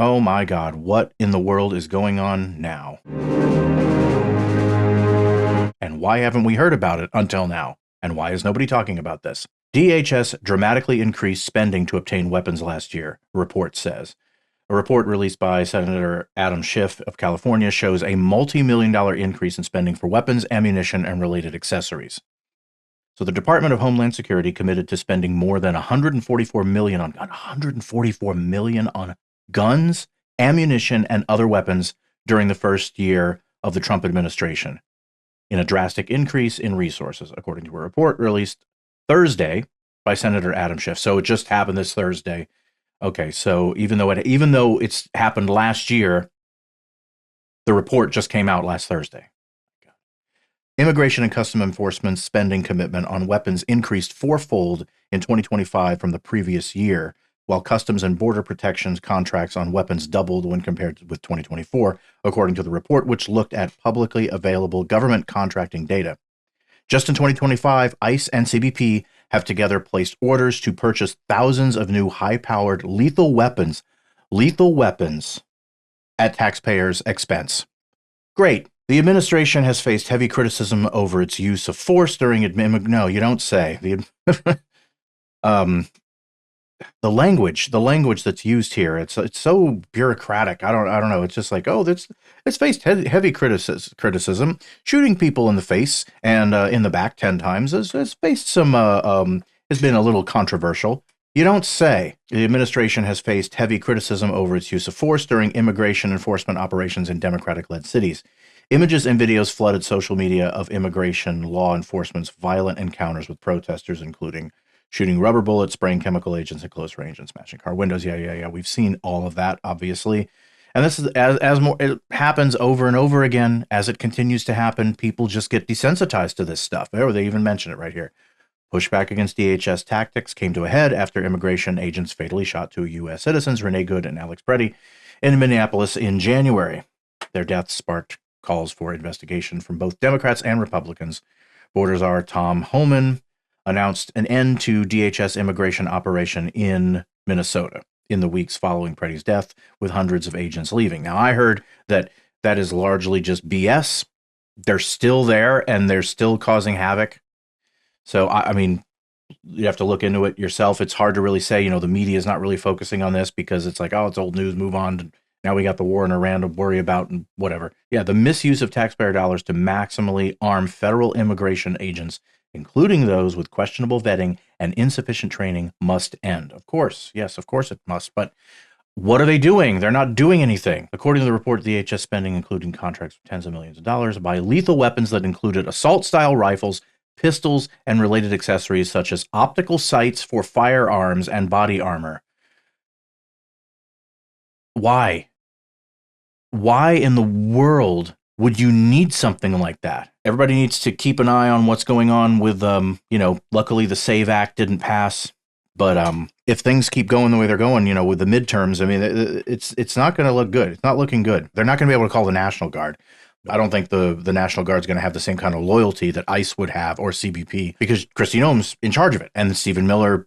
Oh my God, what in the world is going on now? And why haven't we heard about it until now? And why is nobody talking about this? DHS dramatically increased spending to obtain weapons last year, report says. A report released by Senator Adam Schiff of California shows a multi-million-dollar increase in spending for weapons, ammunition, and related accessories. So the Department of Homeland Security committed to spending more than 144 million on 144 million on guns, ammunition, and other weapons during the first year of the Trump administration, in a drastic increase in resources, according to a report released Thursday by Senator Adam Schiff. So it just happened this Thursday. Okay, so even though it's happened last year, the report just came out last Thursday. Immigration and Customs Enforcement spending commitment on weapons increased fourfold in 2025 from the previous year, while Customs and Border Protection's contracts on weapons doubled when compared with 2024, according to the report, which looked at publicly available government contracting data. Just in 2025, ICE and CBP have together placed orders to purchase thousands of new high-powered lethal weapons at taxpayers' expense. Great. The administration has faced heavy criticism over its use of force during no, you don't say. The language that's used here, it's so bureaucratic. I don't know. It's just like, oh, it's faced heavy criticism. Shooting people in the face and in the back 10 times has faced some has been a little controversial. You don't say. The administration has faced heavy criticism over its use of force during immigration enforcement operations in Democratic-led cities. Images and videos flooded social media of immigration law enforcement's violent encounters with protesters, including shooting rubber bullets, spraying chemical agents at close range, and smashing car windows. Yeah. We've seen all of that, obviously. And this is as more it happens over and over again, as it continues to happen, people just get desensitized to this stuff. Or they even mention it right here. Pushback against DHS tactics came to a head after immigration agents fatally shot two U.S. citizens, Renee Good and Alex Preddy, in Minneapolis in January. Their deaths sparked calls for investigation from both Democrats and Republicans. Border Czar Tom Homan announced an end to DHS immigration operation in Minnesota in the weeks following Preddy's death, with hundreds of agents leaving. Now, I heard that is largely just BS. They're still there, and they're still causing havoc. So, I mean, you have to look into it yourself. It's hard to really say, the media is not really focusing on this because it's like, oh, it's old news, move on. Now we got the war in Iran to worry about and whatever. Yeah, the misuse of taxpayer dollars to maximally arm federal immigration agents, including those with questionable vetting and insufficient training, must end. Of course. Yes, of course it must. But what are they doing? They're not doing anything. According to the report, DHS spending including contracts for tens of millions of dollars to buy lethal weapons that included assault-style rifles, pistols, and related accessories such as optical sights for firearms and body armor. Why? Why in the world would you need something like that? Everybody needs to keep an eye on what's going on with, luckily the SAVE Act didn't pass. But if things keep going the way they're going, with the midterms, I mean, it's not going to look good. It's not looking good. They're not going to be able to call the National Guard. I don't think the National Guard's going to have the same kind of loyalty that ICE would have or CBP, because Kristi Noem's in charge of it. And Stephen Miller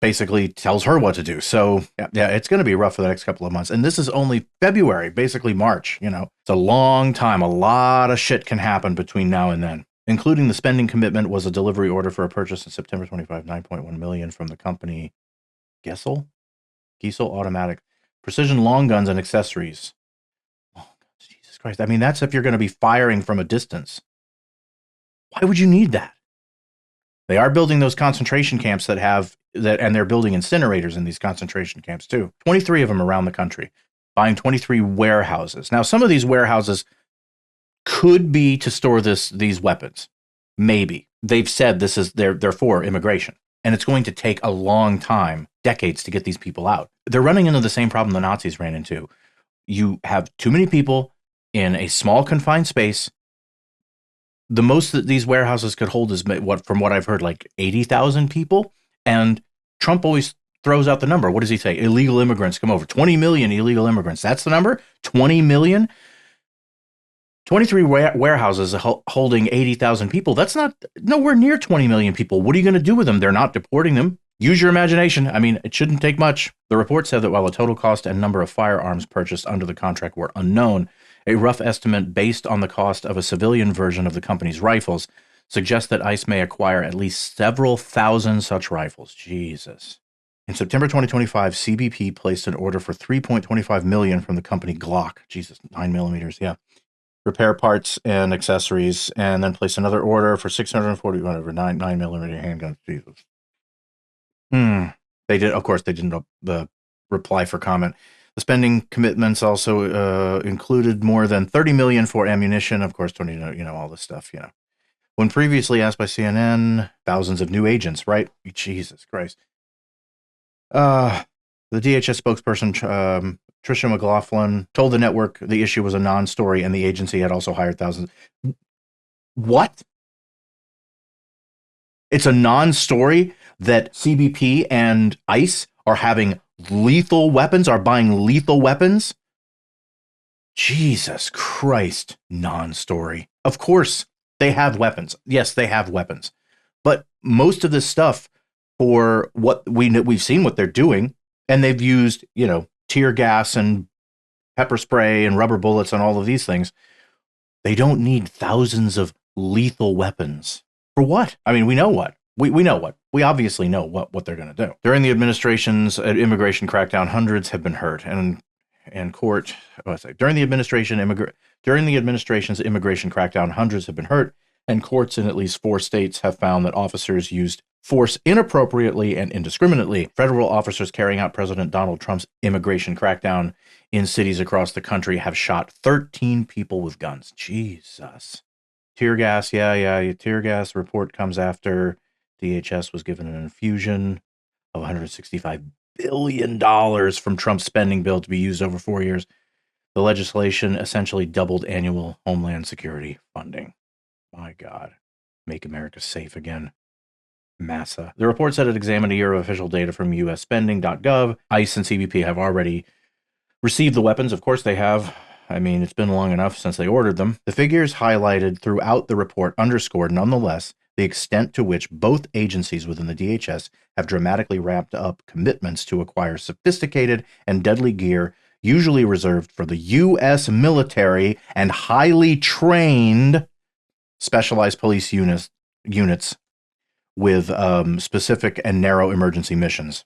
basically tells her what to do. So yeah, it's going to be rough for the next couple of months. And this is only February, basically March. It's a long time. A lot of shit can happen between now and then, including the spending commitment was a delivery order for a purchase in September 25, 9.1 million from the company Giesel Automatic Precision Long Guns and Accessories. Oh, Jesus Christ. I mean, that's if you're going to be firing from a distance. Why would you need that? They are building those concentration camps and they're building incinerators in these concentration camps too. 23 of them around the country, buying 23 warehouses. Now, some of these warehouses could be to store these weapons. Maybe. They've said they're for immigration, and it's going to take a long time, decades, to get these people out. They're running into the same problem the Nazis ran into. You have too many people in a small confined space. The most that these warehouses could hold is from what I've heard, like 80,000 people. And Trump always throws out the number. What does he say? Illegal immigrants come over. 20 million illegal immigrants. That's the number? 20 million? 23 warehouses holding 80,000 people. That's not nowhere near 20 million people. What are you going to do with them? They're not deporting them. Use your imagination. I mean, it shouldn't take much. The report said that while the total cost and number of firearms purchased under the contract were unknown, a rough estimate based on the cost of a civilian version of the company's rifles suggests that ICE may acquire at least several thousand such rifles. Jesus. In September 2025, CBP placed an order for $3.25 million from the company Glock. Jesus, 9mm, yeah. Repair parts and accessories, and then placed another order for 640, whatever, 9mm handguns. Jesus. They did, of course, they didn't reply for comment. The spending commitments also included more than $30 million for ammunition. Of course, Tony, all this stuff, When previously asked by CNN, thousands of new agents, right? Jesus Christ. The DHS spokesperson, Tricia McLaughlin, told the network the issue was a non-story and the agency had also hired thousands. What? It's a non-story that CBP and ICE are having lethal weapons, are buying lethal weapons? Jesus Christ, non-story. Of course, they have weapons. Yes, they have weapons. But most of this stuff, for what we've seen what they're doing, and they've used, tear gas and pepper spray and rubber bullets and all of these things. They don't need thousands of lethal weapons. For what? I mean, we know what. We know what. We obviously know what they're going to do. During the administration's immigration crackdown, hundreds have been hurt, and court. During the administration's immigration crackdown, hundreds have been hurt, and courts in at least 4 states have found that officers used force inappropriately and indiscriminately. Federal officers carrying out President Donald Trump's immigration crackdown in cities across the country have shot 13 people with guns. Jesus. Tear gas, yeah. Tear gas report comes after DHS was given an infusion of $165 billion from Trump's spending bill to be used over 4 years. The legislation essentially doubled annual Homeland Security funding. My God. Make America safe again. Massa. The report said it examined a year of official data from usspending.gov. ICE and CBP have already received the weapons. Of course they have. I mean, it's been long enough since they ordered them. The figures highlighted throughout the report underscored, nonetheless, the extent to which both agencies within the DHS have dramatically ramped up commitments to acquire sophisticated and deadly gear, usually reserved for the U.S. military and highly trained specialized police units with specific and narrow emergency missions,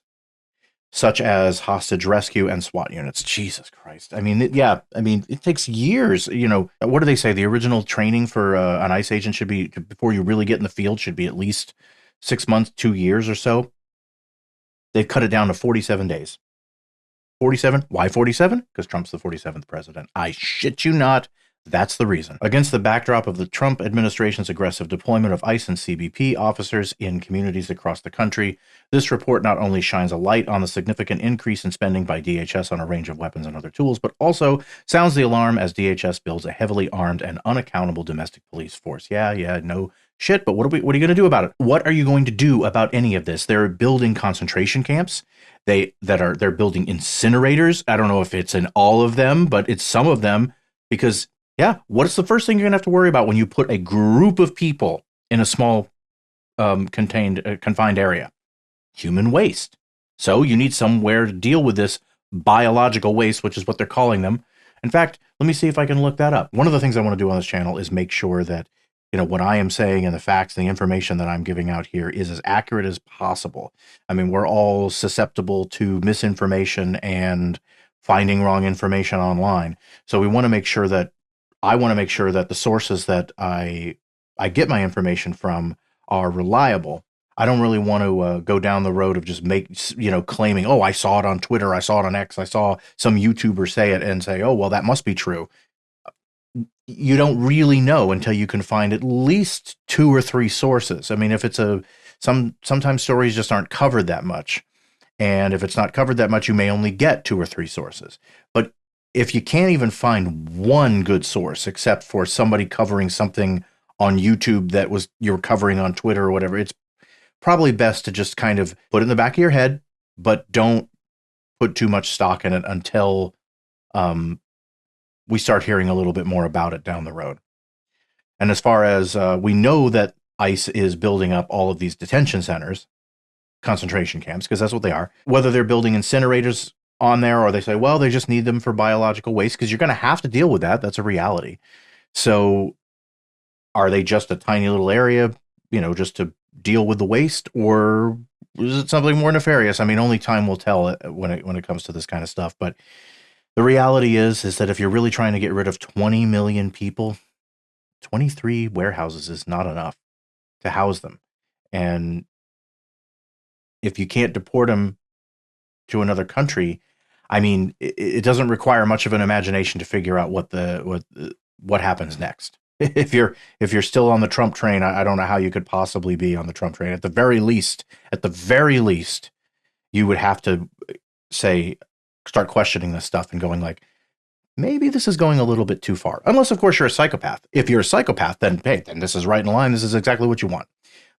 such as hostage rescue and SWAT units. Jesus Christ. I mean, it takes years. What do they say? The original training for an ICE agent should be, before you really get in the field, should be at least 6 months, 2 years or so. They've cut it down to 47 days. 47? Why 47? Because Trump's the 47th president. I shit you not. That's the reason. Against the backdrop of the Trump administration's aggressive deployment of ICE and CBP officers in communities across the country, this report not only shines a light on the significant increase in spending by DHS on a range of weapons and other tools, but also sounds the alarm as DHS builds a heavily armed and unaccountable domestic police force. Yeah, no shit, but what are you going to do about it? What are you going to do about any of this? They're building concentration camps. They're building incinerators. I don't know if it's in all of them, but it's some of them, because yeah, what's the first thing you're going to have to worry about when you put a group of people in a small confined area? Human waste. So you need somewhere to deal with this biological waste, which is what they're calling them. In fact, let me see if I can look that up. One of the things I want to do on this channel is make sure that what I am saying and the facts and the information that I'm giving out here is as accurate as possible. I mean, we're all susceptible to misinformation and finding wrong information online. So I want to make sure that the sources that I get my information from are reliable. I don't really want to go down the road of just claiming, oh, I saw it on Twitter, I saw it on X, I saw some YouTuber say it, and say, oh, well, that must be true. You don't really know until you can find at least 2 or 3 sources. I mean, if it's sometimes stories just aren't covered that much. And if it's not covered that much, you may only get 2 or 3 sources. But if you can't even find one good source, except for somebody covering something on YouTube that you're covering on Twitter or whatever, it's probably best to just kind of put it in the back of your head, but don't put too much stock in it until we start hearing a little bit more about it down the road. And as far as we know that ICE is building up all of these detention centers, concentration camps, because that's what they are. Whether they're building incinerators on there, or they say, well, they just need them for biological waste, because you're going to have to deal with that. That's a reality. So are they just a tiny little area, just to deal with the waste, or is it something more nefarious? I mean, only time will tell when it comes to this kind of stuff. But the reality is that if you're really trying to get rid of 20 million people, 23 warehouses is not enough to house them. And if you can't deport them to another country, I mean, it doesn't require much of an imagination to figure out what happens next. If you're still on the Trump train, I don't know how you could possibly be on the Trump train. At the very least, you would have to start questioning this stuff and going like, maybe this is going a little bit too far. Unless, of course, you're a psychopath. If you're a psychopath, then hey, then this is right in line. This is exactly what you want.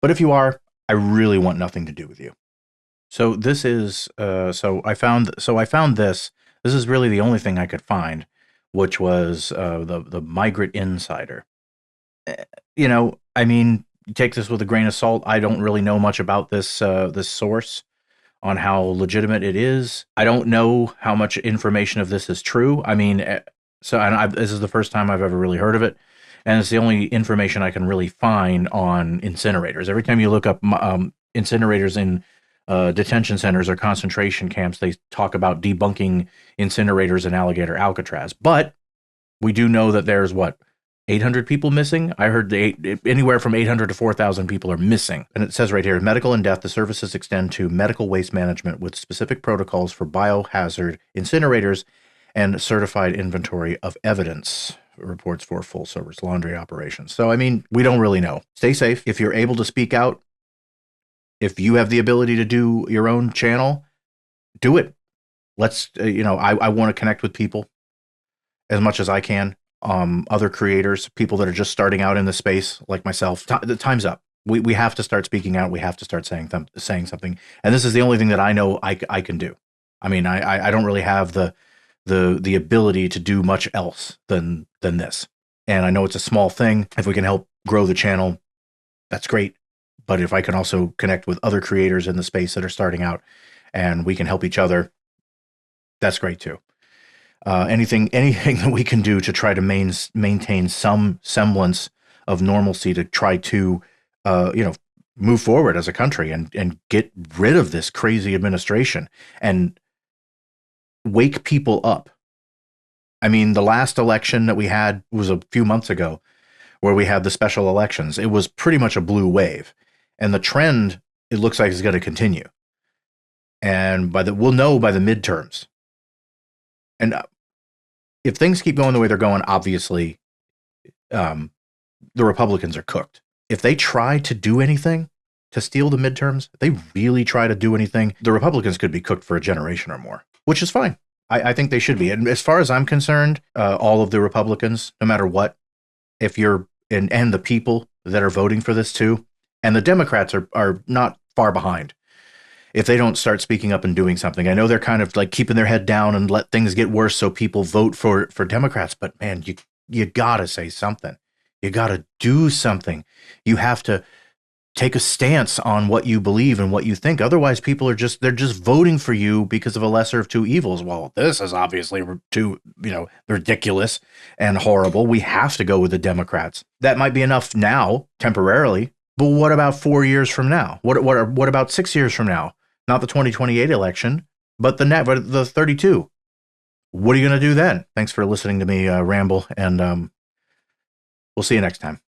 But if you are, I really want nothing to do with you. So this is I found this. This is really the only thing I could find, which was the Migrant Insider. I mean, take this with a grain of salt. I don't really know much about this source on how legitimate it is. I don't know how much information of this is true. I mean, this is the first time I've ever really heard of it, and it's the only information I can really find on incinerators. Every time you look up incinerators in detention centers or concentration camps, they talk about debunking incinerators in Alligator Alcatraz. But we do know that there's 800 people missing? I heard anywhere from 800 to 4,000 people are missing. And it says right here, medical and death, the services extend to medical waste management with specific protocols for biohazard incinerators and certified inventory of evidence. Reports for full service laundry operations. So, I mean, we don't really know. Stay safe. If you're able to speak out, if you have the ability to do your own channel, do it. Let's, I want to connect with people as much as I can. Other creators, people that are just starting out in the space like myself. The time's up. We have to start speaking out. We have to start saying something. And this is the only thing that I know I can do. I mean, I don't really have the ability to do much else than this. And I know it's a small thing. If we can help grow the channel, that's great. But if I can also connect with other creators in the space that are starting out and we can help each other, that's great too. Anything that we can do to try to maintain some semblance of normalcy, to try to, move forward as a country and get rid of this crazy administration and wake people up. I mean, the last election that we had was a few months ago, where we had the special elections. It was pretty much a blue wave, and the trend, it looks like, is going to continue. And we'll know by the midterms. And if things keep going the way they're going, obviously, the Republicans are cooked. If they try to do anything to steal the midterms, if they really try to do anything, the Republicans could be cooked for a generation or more, which is fine. I think they should be. And as far as I'm concerned, all of the Republicans, no matter what, if you're and the people that are voting for this too, and the Democrats are not far behind. If they don't start speaking up and doing something, I know they're kind of like keeping their head down and let things get worse so people vote for Democrats. But man, you gotta say something. You gotta do something. You have to take a stance on what you believe and what you think. Otherwise, people are just voting for you because of a lesser of two evils. Well, this is obviously too ridiculous and horrible. We have to go with the Democrats. That might be enough now, temporarily. But what about 4 years from now? What about 6 years from now? Not the 2028 election, but the 32. What are you going to do then? Thanks for listening to me ramble, and we'll see you next time.